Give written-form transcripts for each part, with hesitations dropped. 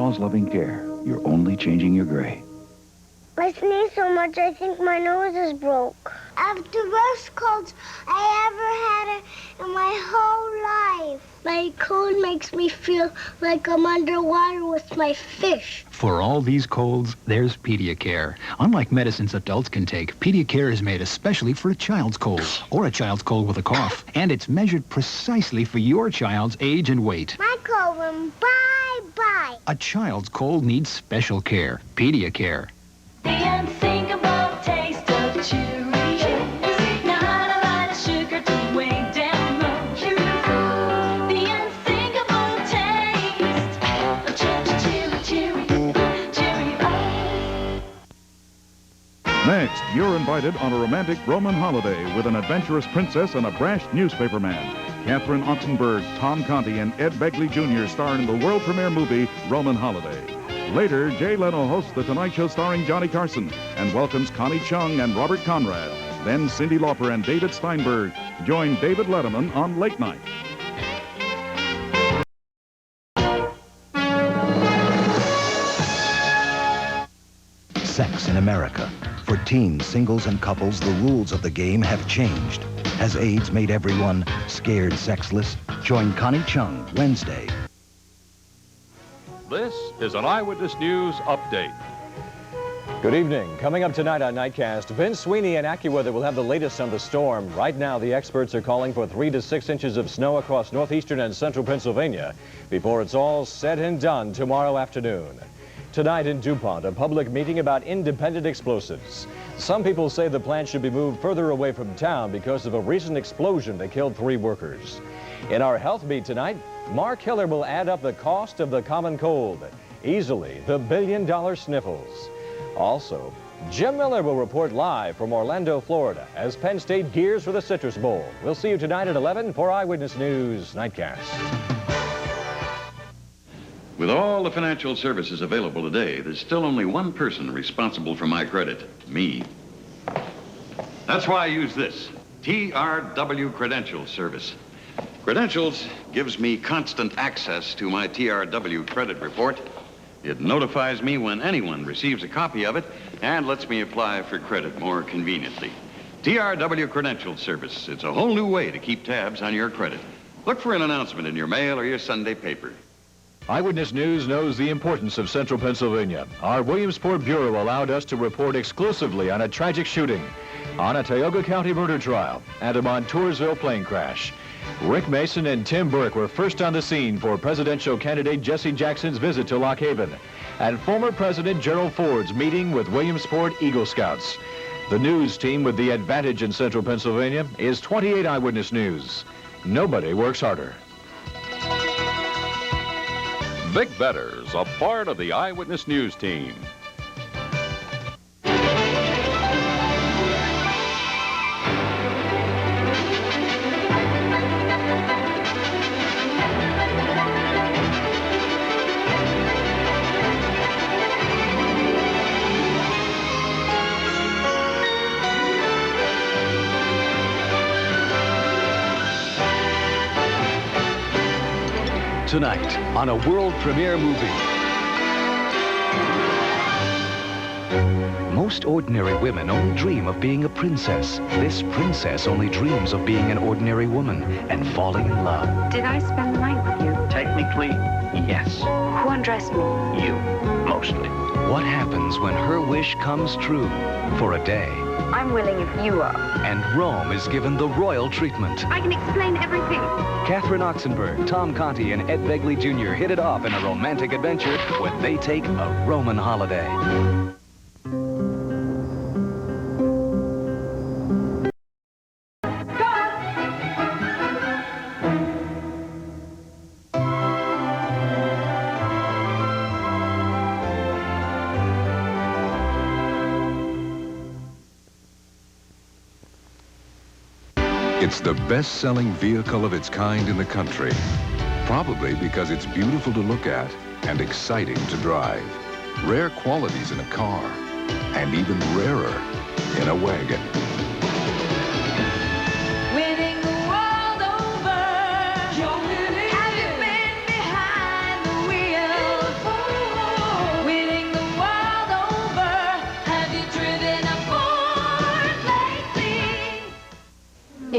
cause-loving care, you're only changing your gray. I sneeze so much I think my nose is broke. I have the worst colds I ever had in my whole life. My cold makes me feel like I'm underwater with my fish. For all these colds, there's Pediacare. Unlike medicines adults can take, Pediacare is made especially for a child's cold, or a child's cold with a cough. And it's measured precisely for your child's age and weight. My cold went bye-bye. A child's cold needs special care. Pediacare. The unthinkable taste of Cheerios. Not a lot of sugar to weigh down low. The unthinkable taste of Cheerios. Next, you're invited on a romantic Roman holiday with an adventurous princess and a brash newspaperman. Catherine Oxenberg, Tom Conti, and Ed Begley Jr. star in the world premiere movie Roman Holiday. Later, Jay Leno hosts The Tonight Show starring Johnny Carson and welcomes Connie Chung and Robert Conrad. Then Cyndi Lauper and David Steinberg join David Letterman on Late Night. Sex in America. For teens, singles, and couples, the rules of the game have changed. Has AIDS made everyone scared sexless? Join Connie Chung Wednesday. This is an Eyewitness News update. Good evening. Coming up tonight on Nightcast, Vince Sweeney and AccuWeather will have the latest on the storm. Right now, the experts are calling for 3 to 6 inches of snow across northeastern and central Pennsylvania before it's all said and done tomorrow afternoon. Tonight in DuPont, a public meeting about independent explosives. Some people say the plant should be moved further away from town because of a recent explosion that killed 3 workers. In our health beat tonight, Mark Hiller will add up the cost of the common cold. Easily, the billion-dollar sniffles. Also, Jim Miller will report live from Orlando, Florida, as Penn State gears for the Citrus Bowl. We'll see you tonight at 11 for Eyewitness News Nightcast. With all the financial services available today, there's still only one person responsible for my credit, me. That's why I use this, TRW Credentials Service. Credentials gives me constant access to my TRW credit report. It notifies me when anyone receives a copy of it and lets me apply for credit more conveniently. TRW Credentials Service. It's a whole new way to keep tabs on your credit. Look for an announcement in your mail or your Sunday paper. Eyewitness News knows the importance of Central Pennsylvania. Our Williamsport Bureau allowed us to report exclusively on a tragic shooting, on a Tioga County murder trial, and a Montoursville plane crash. Rick Mason and Tim Burke were first on the scene for presidential candidate Jesse Jackson's visit to Lock Haven, and former President Gerald Ford's meeting with Williamsport Eagle Scouts. The news team with the advantage in Central Pennsylvania is 28 Eyewitness News. Nobody works harder. Vic Better's a part of the Eyewitness News team. Tonight on a world premiere movie. Most ordinary women only dream of being a princess. This princess only dreams of being an ordinary woman and falling in love. Did I spend the night with you? Technically, yes. Who undressed me? You, mostly. What happens when her wish comes true for a day? I'm willing if you are. And Rome is given the royal treatment. I can explain everything. Catherine Oxenberg, Tom Conti, and Ed Begley Jr. hit it off in a romantic adventure when they take a Roman holiday. It's the best-selling vehicle of its kind in the country. Probably because it's beautiful to look at and exciting to drive. Rare qualities in a car, and even rarer in a wagon. Winning the world over. You're winning. Have you been behind the wheel?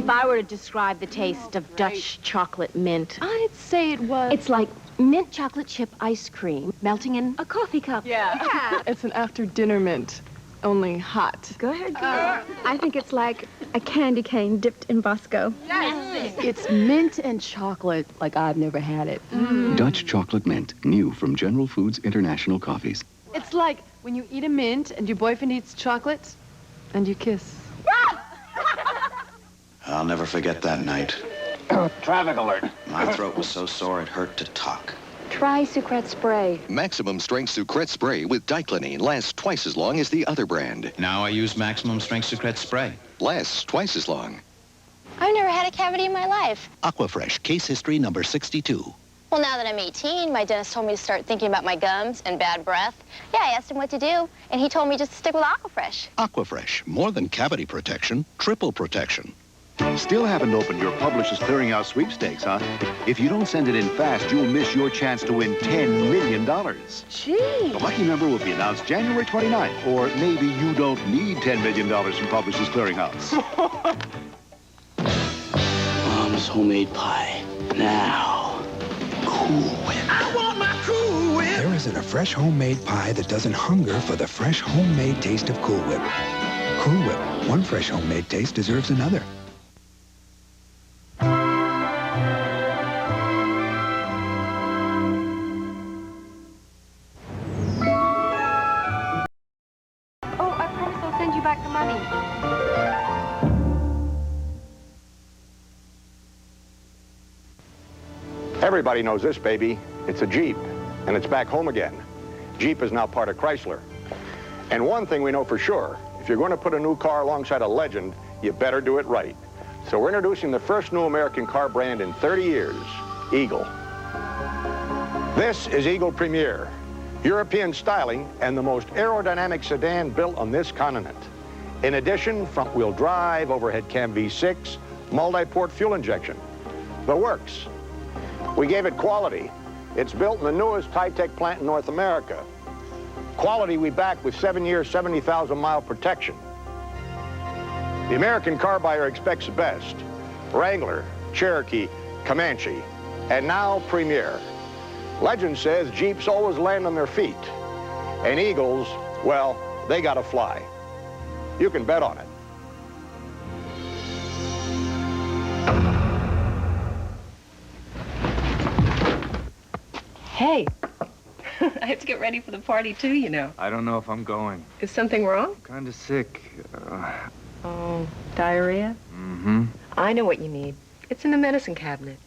If I were to describe the taste of Dutch chocolate mint, I'd say it was... it's like mint chocolate chip ice cream melting in a coffee cup. Yeah. It's an after-dinner mint, only hot. Go ahead, girl. I think it's like a candy cane dipped in Bosco. Yes. It's mint and chocolate like I've never had it. Dutch chocolate mint, new from General Foods International Coffees. It's like when you eat a mint and your boyfriend eats chocolate and you kiss. I'll never forget that night. Traffic alert. My throat was so sore it hurt to talk. Try Sucrete Spray. Maximum strength Sucrete Spray with diclonine lasts twice as long as the other brand. Now I use maximum strength Sucrete Spray. Lasts twice as long. I've never had a cavity in my life. Aquafresh, case history number 62. Well, now that I'm 18, my dentist told me to start thinking about my gums and bad breath. Yeah, I asked him what to do, and he told me just to stick with Aquafresh. Aquafresh, more than cavity protection, triple protection. Still haven't opened your Publishers Clearinghouse sweepstakes, huh? If you don't send it in fast, you'll miss your chance to win $10 million. Gee. The lucky number will be announced January 29th, or maybe you don't need $10 million from Publishers Clearinghouse. Mom's homemade pie. Now, Cool Whip. I want my Cool Whip. There isn't a fresh homemade pie that doesn't hunger for the fresh homemade taste of Cool Whip. Cool Whip. One fresh homemade taste deserves another. Back the money. Everybody knows this, baby. It's a Jeep, and it's back home again. Jeep is now part of Chrysler. And one thing we know for sure, if you're going to put a new car alongside a legend, you better do it right. So we're introducing the first new American car brand in 30 years, Eagle. This is Eagle Premier, European styling and the most aerodynamic sedan built on this continent. In addition, front-wheel drive, overhead cam V6, multi-port fuel injection. The works. We gave it quality. It's built in the newest high-tech plant in North America. Quality we back with 7-year, 70,000-mile protection. The American car buyer expects the best. Wrangler, Cherokee, Comanche, and now Premier. Legend says Jeeps always land on their feet. And Eagles, well, they gotta fly. You can bet on it. Hey, I have to get ready for the party too, you know. I don't know if I'm going. Is something wrong? I'm kind of sick. Oh, diarrhea? Mm-hmm. I know what you need. It's in the medicine cabinet.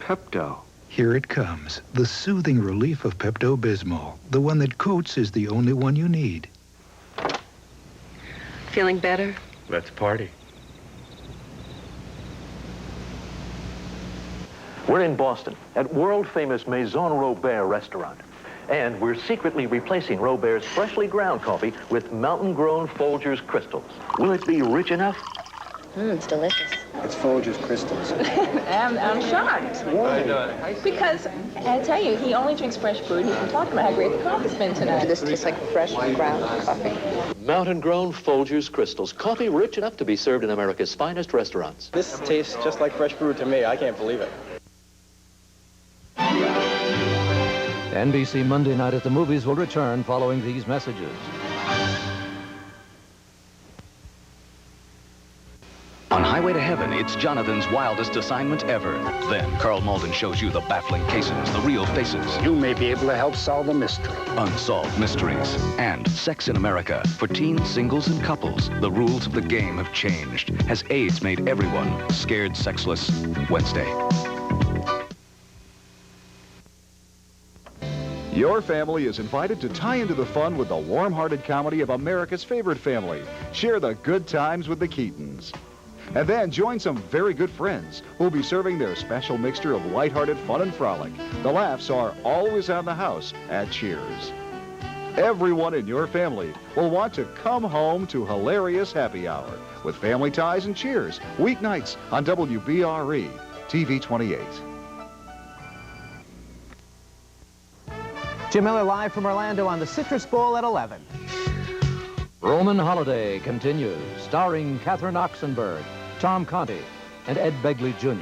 Pepto. Here it comes, the soothing relief of Pepto-Bismol. The one that coats is the only one you need. Feeling better? Let's party. We're in Boston at world-famous Maison Robert restaurant. And we're secretly replacing Robert's freshly ground coffee with mountain-grown Folgers crystals. Will it be rich enough? It's delicious. It's Folgers crystals. I'm shocked. Why? Because, I tell you, he only drinks fresh brewed. He can talk about how great the coffee's been tonight. This tastes like fresh ground coffee. Mountain-grown Folgers crystals. Coffee rich enough to be served in America's finest restaurants. This tastes just like fresh brewed to me. I can't believe it. NBC Monday Night at the Movies will return following these messages. On Highway to Heaven, it's Jonathan's wildest assignment ever. Then Carl Malden shows you the baffling cases, the real faces. You may be able to help solve the mystery. Unsolved mysteries. And Sex in America. For teens, singles, and couples, the rules of the game have changed. Has AIDS made everyone scared sexless? Wednesday. Your family is invited to tie into the fun with the warm-hearted comedy of America's favorite family. Share the good times with the Keatons. And then join some very good friends who'll be serving their special mixture of lighthearted fun and frolic. The laughs are always on the house at Cheers. Everyone in your family will want to come home to hilarious happy hour with Family Ties and Cheers, weeknights on WBRE, TV 28. Jim Miller live from Orlando on the Citrus Bowl at 11. Roman Holiday continues, starring Catherine Oxenberg, Tom Conti, and Ed Begley Jr.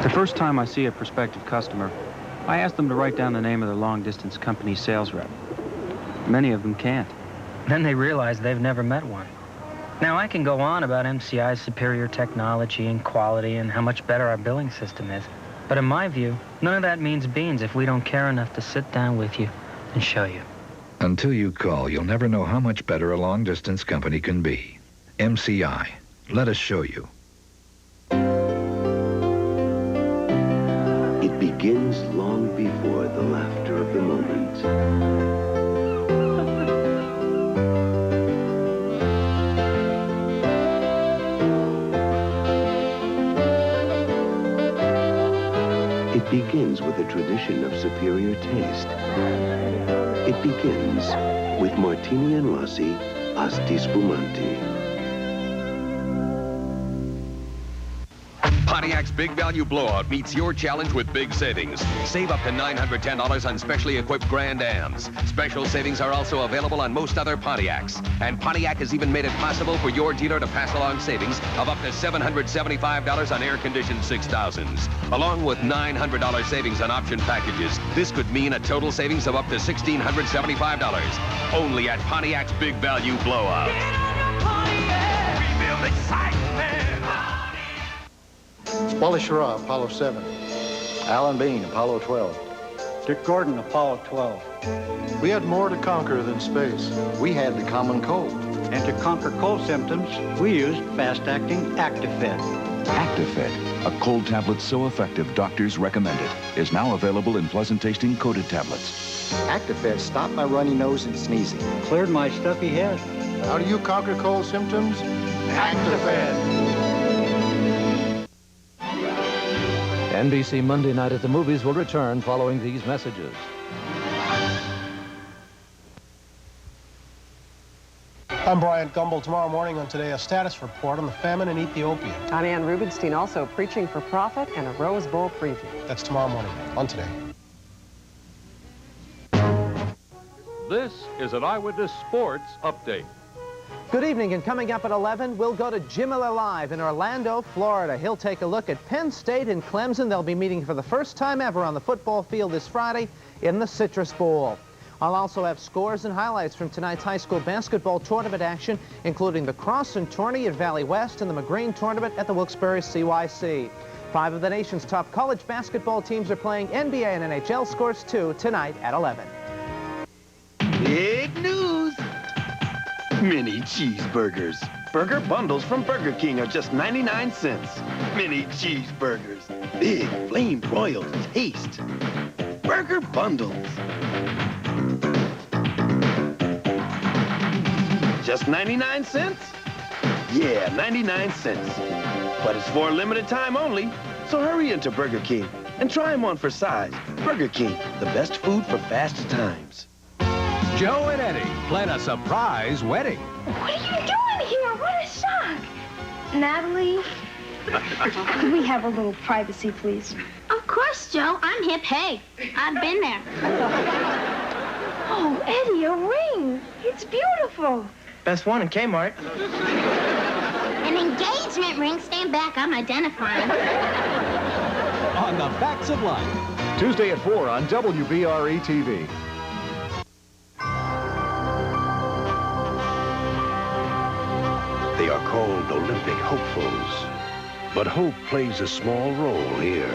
The first time I see a prospective customer, I ask them to write down the name of their long-distance company sales rep. Many of them can't. Then they realize they've never met one. Now, I can go on about MCI's superior technology and quality and how much better our billing system is. But in my view, none of that means beans if we don't care enough to sit down with you and show you. Until you call, you'll never know how much better a long-distance company can be. MCI. Let us show you. It begins long before the laughter of the moment. It begins with a tradition of superior taste. It begins with Martini and Rossi Asti Spumanti. Pontiac's Big Value Blowout meets your challenge with big savings. Save up to $910 on specially equipped Grand Ams. Special savings are also available on most other Pontiacs. And Pontiac has even made it possible for your dealer to pass along savings of up to $775 on air-conditioned 6000s. Along with $900 savings on option packages, this could mean a total savings of up to $1,675. Only at Pontiac's Big Value Blowout. Rebuild excitement. Wally Schirra, Apollo 7. Alan Bean, Apollo 12. Dick Gordon, Apollo 12. We had more to conquer than space. We had the common cold. And to conquer cold symptoms, we used fast-acting Actifed. Actifed, a cold tablet so effective doctors recommend it, is now available in pleasant-tasting coated tablets. Actifed stopped my runny nose and sneezing. Cleared my stuffy head. How do you conquer cold symptoms? Actifed. NBC Monday Night at the Movies will return following these messages. I'm Brian Gumbel. Tomorrow morning on Today, a status report on the famine in Ethiopia. I'm Ann Rubenstein, also preaching for profit and a Rose Bowl preview. That's tomorrow morning on Today. This is an Eyewitness Sports Update. Good evening, and coming up at 11, we'll go to Jim Miller Live in Orlando, Florida. He'll take a look at Penn State and Clemson. They'll be meeting for the first time ever on the football field this Friday in the Citrus Bowl. I'll also have scores and highlights from tonight's high school basketball tournament action, including the Crosson tourney at Valley West and the McGreen tournament at the Wilkes-Barre CYC. 5 of the nation's top college basketball teams are playing NBA and NHL scores, too, tonight at 11. Big news! Mini cheeseburgers. Burger bundles from Burger King are just 99 cents. Mini cheeseburgers. Big flame-broiled taste. Burger bundles. Just 99 cents? Yeah, 99 cents. But it's for a limited time only. So hurry into Burger King and try them on for size. Burger King, the best food for fast times. Joe and Eddie plan a surprise wedding. What are you doing here? What a shock. Natalie, could we have a little privacy, please? Of course, Joe. I'm hip. Hey, I've been there. Oh, Eddie, a ring. It's beautiful. Best one in Kmart. An engagement ring. Stand back. I'm identifying. On the Facts of Life. Tuesday at 4 on WBRE TV. They are called Olympic hopefuls. But hope plays a small role here.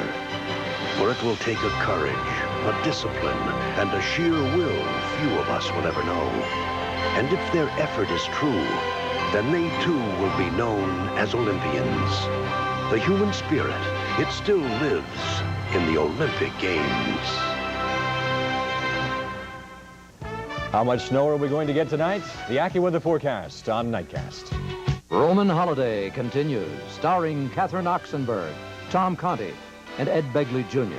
For it will take a courage, a discipline, and a sheer will few of us will ever know. And if their effort is true, then they too will be known as Olympians. The human spirit, it still lives in the Olympic Games. How much snow are we going to get tonight? The AccuWeather forecast on Nightcast. Roman Holiday continues, starring Catherine Oxenberg, Tom Conti, and Ed Begley Jr.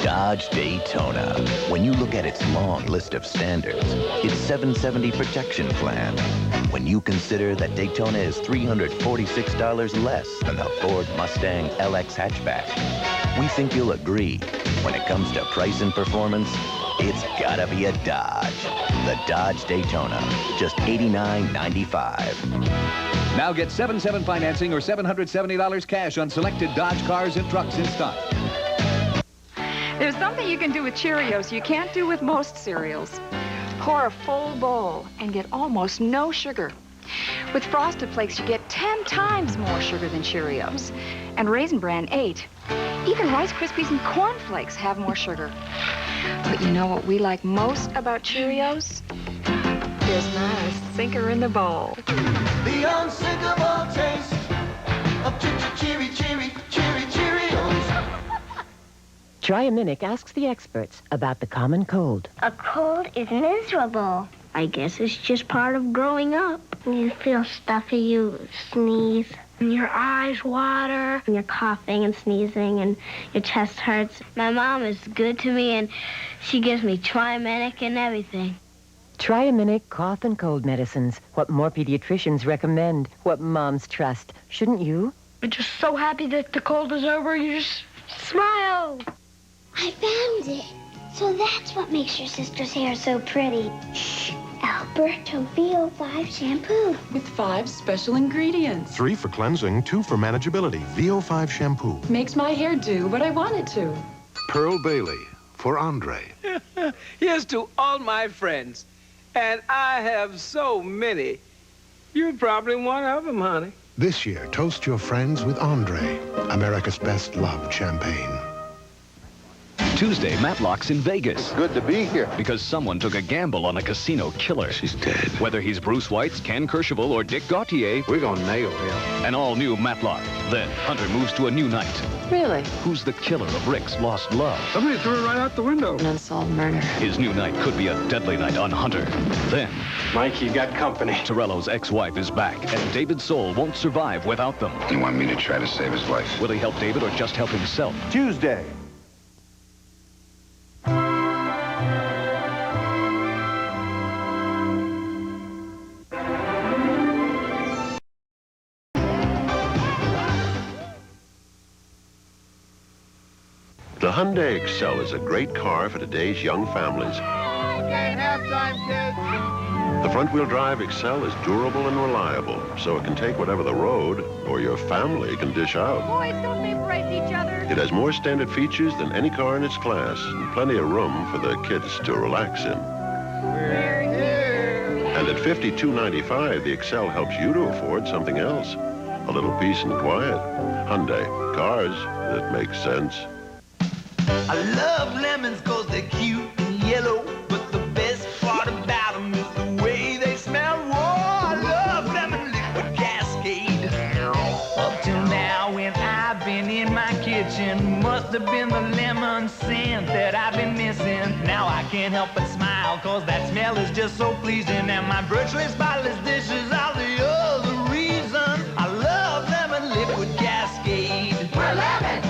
Dodge Daytona. When you look at its long list of standards, its 770 protection plan, when you consider that Daytona is $346 less than the Ford Mustang LX hatchback, we think you'll agree. When it comes to price and performance, it's gotta be a Dodge. The Dodge Daytona, just $89.95. Now get 7/7 financing or $770 cash on selected Dodge cars and trucks in stock. There's something you can do with Cheerios you can't do with most cereals. Pour a full bowl and get almost no sugar. With Frosted Flakes, you get 10 times more sugar than Cheerios. And Raisin Bran, 8. Even Rice Krispies and Corn Flakes have more sugar. But you know what we like most about Cheerios? There's not a sinker in the bowl. The unsinkable taste of Cheery Cheerios. Triaminic asks the experts about the common cold. A cold is miserable. I guess it's just part of growing up. You feel stuffy, you sneeze, and your eyes water, and you're coughing and sneezing, and your chest hurts. My mom is good to me, and she gives me Triaminic and everything. Triaminic cough and cold medicines. What more pediatricians recommend. What moms trust. Shouldn't you? You're just so happy that the cold is over, you just smile. I found it. So that's what makes your sister's hair so pretty. Shh. Alberto VO5 shampoo. With 5 special ingredients. 3 for cleansing, 2 for manageability. VO5 shampoo. Makes my hair do what I want it to. Pearl Bailey for Andre. Here's to all my friends. And I have so many. You're probably one of them, honey. This year, toast your friends with Andre, America's best loved champagne. Tuesday, Matlock's in Vegas. Good to be here. Because someone took a gamble on a casino killer. She's dead. Whether he's Bruce Weitz, Ken Kercheval, or Dick Gautier, we're gonna nail him. An all-new Matlock. Then Hunter moves to a new night. Really? Who's the killer of Rick's lost love? Somebody threw it right out the window. An unsolved murder. His new night could be a deadly night on Hunter. Then, Mike, you got company. Torello's ex-wife is back, and David's soul won't survive without them. You want me to try to save his life? Will he help David or just help himself? Tuesday. The Hyundai Excel is a great car for today's young families. Okay, halftime, kids. The front-wheel drive Excel is durable and reliable, so it can take whatever the road or your family can dish out. Boys, don't vaporize each other. It has more standard features than any car in its class and plenty of room for the kids to relax in. We're here. And at $52.95, the Excel helps you to afford something else. A little peace and quiet. Hyundai. Cars that make sense. I love lemons 'cause they're cute and yellow, but the best part about them is the way they smell. Whoa, I love lemon liquid Cascade. Up till now when I've been in my kitchen, must have been the lemon scent that I've been missing. Now I can't help but smile 'cause that smell is just so pleasing, and my virtually spotless dishes are the other reason. I love lemon liquid Cascade. We're lemon!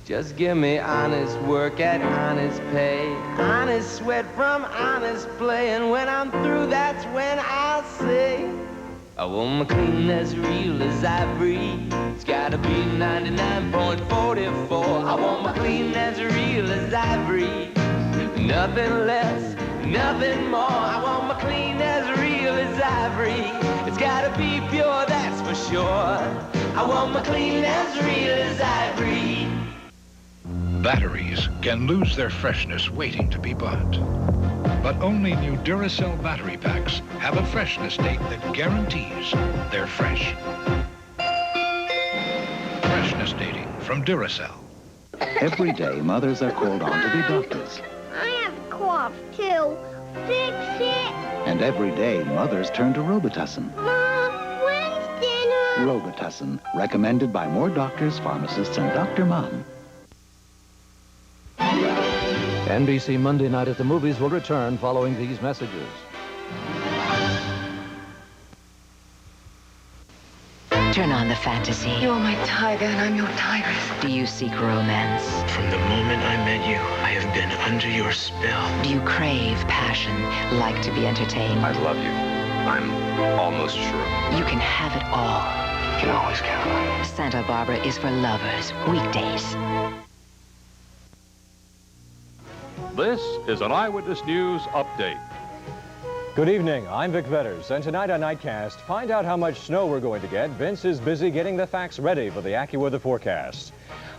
Just give me honest work at honest pay, honest sweat from honest play, and when I'm through, that's when I'll say, I want my clean as real as ivory. It's gotta be 99.44. I want my clean as real as ivory. Nothing less, nothing more. I want my clean as real as ivory. It's gotta be pure, that's for sure. I want my clean as real as ivory. Batteries can lose their freshness waiting to be bought. But only new Duracell battery packs have a freshness date that guarantees they're fresh. Freshness dating from Duracell. Every day, mothers are called on to be doctors. I have a cough, too. Fix it. And every day, mothers turn to Robitussin. Mom, when's dinner? Robitussin, recommended by more doctors, pharmacists, and Dr. Mom. NBC Monday Night at the Movies will return following these messages. Turn on the fantasy. You're my tiger and I'm your tigress. Do you seek romance? From the moment I met you, I have been under your spell. Do you crave passion, like to be entertained? I love you. I'm almost sure. You can have it all. You can always count on me. Santa Barbara is for lovers, weekdays. This is an Eyewitness News update. Good evening, I'm Vic Vetters, and tonight on Nightcast, find out how much snow we're going to get. Vince is busy getting the facts ready for the AccuWeather forecast.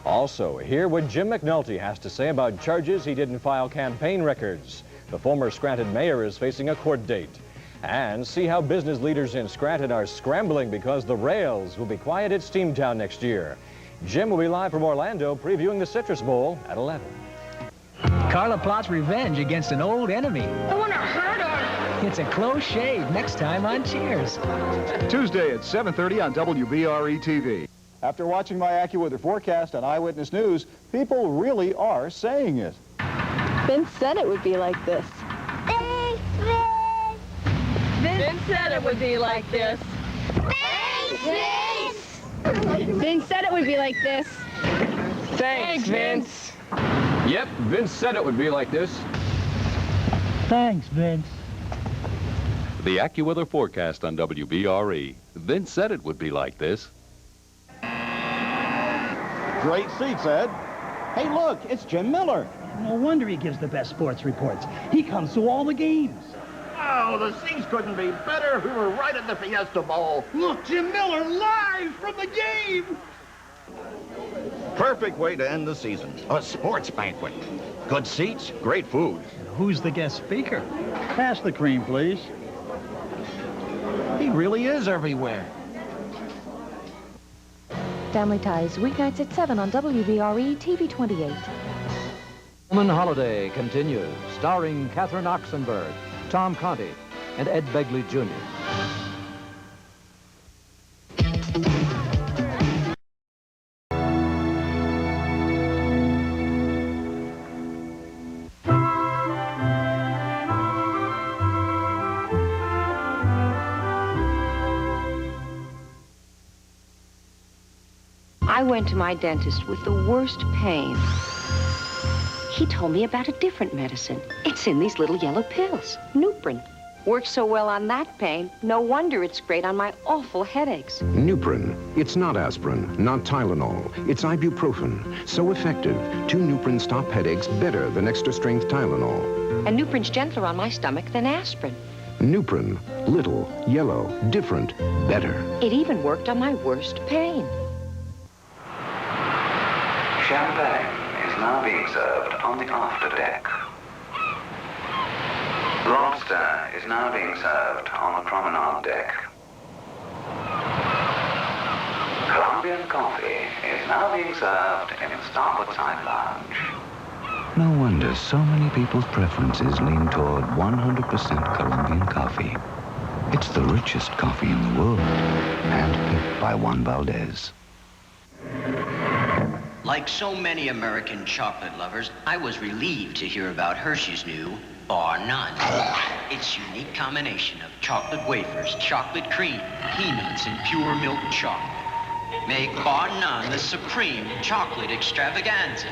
Also, hear what Jim McNulty has to say about charges he didn't file campaign records. The former Scranton mayor is facing a court date. And see how business leaders in Scranton are scrambling because the rails will be quiet at Steamtown next year. Jim will be live from Orlando previewing the Citrus Bowl at 11. Carla plots revenge against an old enemy. I want to hurt her. It's a close shave next time on Cheers. Tuesday at 7:30 on WBRE TV. After watching my AccuWeather forecast on Eyewitness News, people really are saying it. Vince said it would be like this. Vince said it would be like this. Vince said it would be like this. Thanks, Vince. Yep, Vince said it would be like this. Thanks, Vince. The AccuWeather forecast on WBRE. Vince said it would be like this. Great seats, Ed. Hey, look, it's Jim Miller. No wonder he gives the best sports reports. He comes to all the games. Oh, the seats couldn't be better. We were right at the Fiesta Bowl. Look, Jim Miller live from the game. Perfect way to end the season. A sports banquet. Good seats, great food. Who's the guest speaker? Pass the cream, please. He really is everywhere. Family Ties, weeknights at 7 on WBRE TV 28. Roman Holiday continues, starring Catherine Oxenberg, Tom Conti, and Ed Begley Jr. I went to my dentist with the worst pain. He told me about a different medicine. It's in these little yellow pills, Nuprin. Works so well on that pain, no wonder it's great on my awful headaches. Nuprin. It's not aspirin, not Tylenol. It's ibuprofen. So effective, 2 Nuprin stop headaches better than extra-strength Tylenol. And Nuprin's gentler on my stomach than aspirin. Nuprin. Little, yellow, different, better. It even worked on my worst pain. Champagne is now being served on the after deck. Lobster is now being served on the promenade deck. Colombian coffee is now being served in the starboard side lounge. No wonder so many people's preferences lean toward 100% Colombian coffee. It's the richest coffee in the world, handpicked by Juan Valdez. Like so many American chocolate lovers, I was relieved to hear about Hershey's new Bar None. Its unique combination of chocolate wafers, chocolate cream, peanuts, and pure milk chocolate make Bar None the supreme chocolate extravaganza.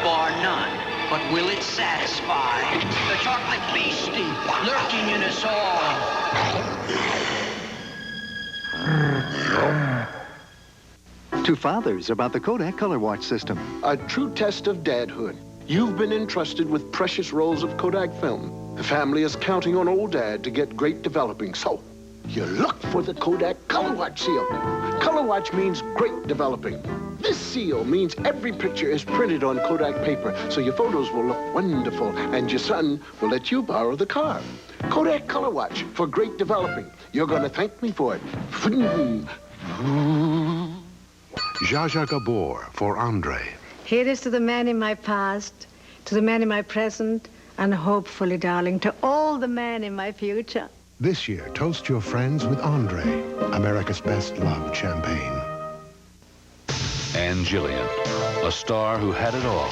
Bar None, but will it satisfy the chocolate beastie lurking in us all? To fathers about the Kodak Color Watch system. A true test of dadhood. You've been entrusted with precious rolls of Kodak film. The family is counting on old Dad to get great developing, so you look for the Kodak Color Watch seal. Color Watch means great developing. This seal means every picture is printed on Kodak paper, so your photos will look wonderful, and your son will let you borrow the car. Kodak Color Watch for great developing. You're gonna thank me for it. Zsa Zsa Gabor for Andre. Here is to the man in my past, to the man in my present, and hopefully, darling, to all the men in my future. This year, toast your friends with Andre, America's best loved champagne. Ann Gillian, a star who had it all.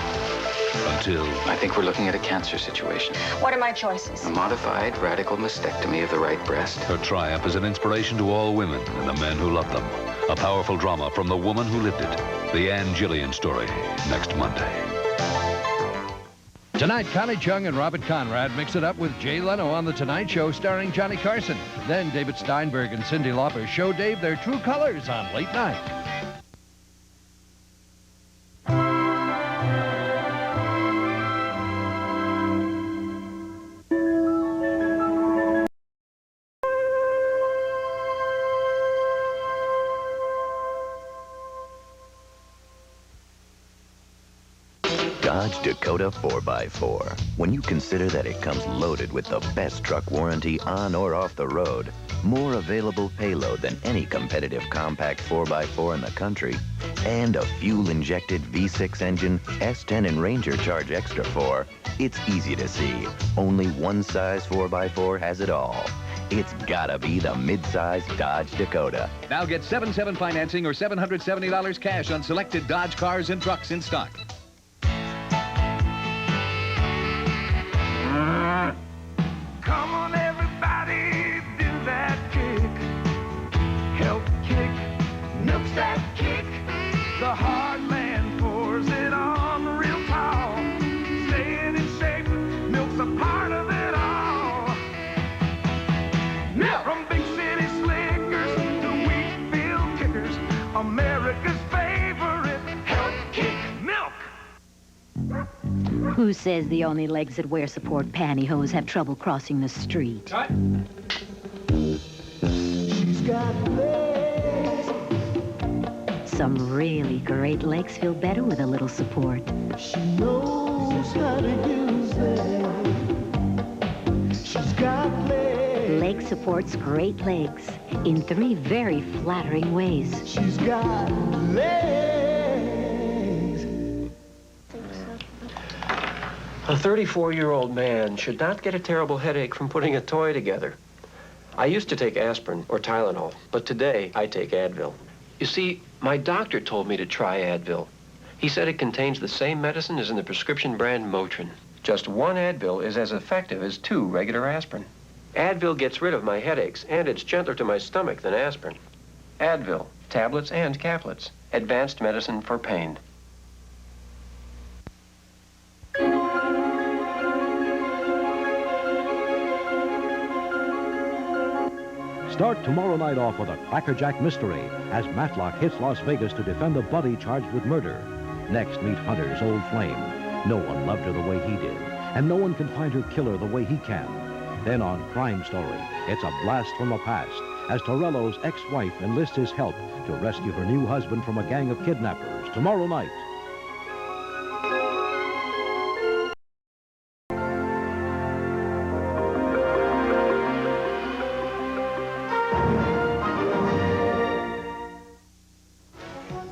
Until... I think we're looking at a cancer situation. What are my choices? A modified radical mastectomy of the right breast. her triumph is an inspiration to all women and the men who love them. A powerful drama from the woman who lived it. The Ann Gillian story, next Monday. Tonight, Connie Chung and Robert Conrad mix it up with Jay Leno on The Tonight Show starring Johnny Carson. Then David Steinberg and Cyndi Lauper show Dave their true colors on Late Night. Dodge Dakota 4x4. When you consider that it comes loaded with the best truck warranty on or off the road, more available payload than any competitive compact 4x4 in the country, and a fuel-injected V6 engine S10 and Ranger charge extra for, it's easy to see. Only one size 4x4 has it all. It's gotta be the mid-size Dodge Dakota. Now get 7/7 financing or $770 cash on selected Dodge cars and trucks in stock. Come on, everybody, do that kick. Help kick, milks that kick. The hard man pours it on real tall. Staying in shape, milk's a part of it all. Milk! From big city slickers to wheat field kickers, America's favorite help kick milk. Who says the only legs that wear support pantyhose have trouble crossing the street? Cut. She's got legs. Some really great legs feel better with a little support. She knows how to use them. She's got legs. Leg supports great legs in 3 very flattering ways. She's got legs. A 34-year-old man should not get a terrible headache from putting a toy together. I used to take aspirin or Tylenol, but today I take Advil. You see, my doctor told me to try Advil. He said it contains the same medicine as in the prescription brand Motrin. Just 1 Advil is as effective as 2 regular aspirin. Advil gets rid of my headaches, and it's gentler to my stomach than aspirin. Advil, tablets and caplets. Advanced medicine for pain. Start tomorrow night off with a crackerjack mystery as Matlock hits Las Vegas to defend the buddy charged with murder. Next, meet Hunter's old flame. No one loved her the way he did, and no one can find her killer the way he can. Then on Crime Story, it's a blast from the past as Torello's ex-wife enlists his help to rescue her new husband from a gang of kidnappers. Tomorrow night.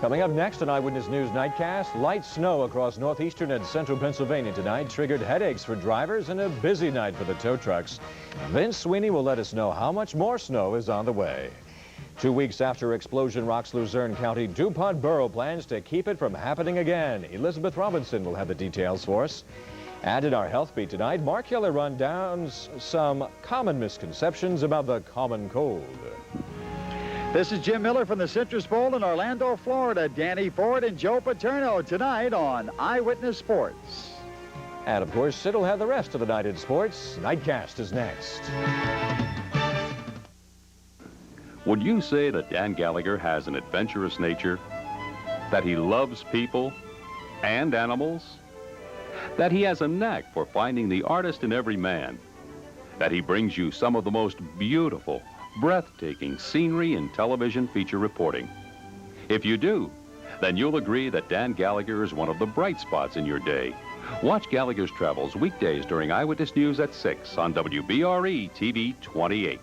Coming up next on Eyewitness News Nightcast, light snow across northeastern and central Pennsylvania tonight triggered headaches for drivers and a busy night for the tow trucks. Vince Sweeney will let us know how much more snow is on the way. 2 weeks after explosion rocks Luzerne County, DuPont Borough plans to keep it from happening again. Elizabeth Robinson will have the details for us. And in our health beat tonight, Mark Keller run down some common misconceptions about the common cold. This is Jim Miller from the Citrus Bowl in Orlando, Florida. Danny Ford and Joe Paterno tonight on Eyewitness Sports. And of course, Sid will have the rest of the night in sports. Nightcast is next. Would you say that Dan Gallagher has an adventurous nature? That he loves people and animals? That he has a knack for finding the artist in every man? That he brings you some of the most beautiful, breathtaking scenery in television feature reporting? If you do, then you'll agree that Dan Gallagher is one of the bright spots in your day. Watch Gallagher's Travels weekdays during Eyewitness News at 6 on WBRE TV 28.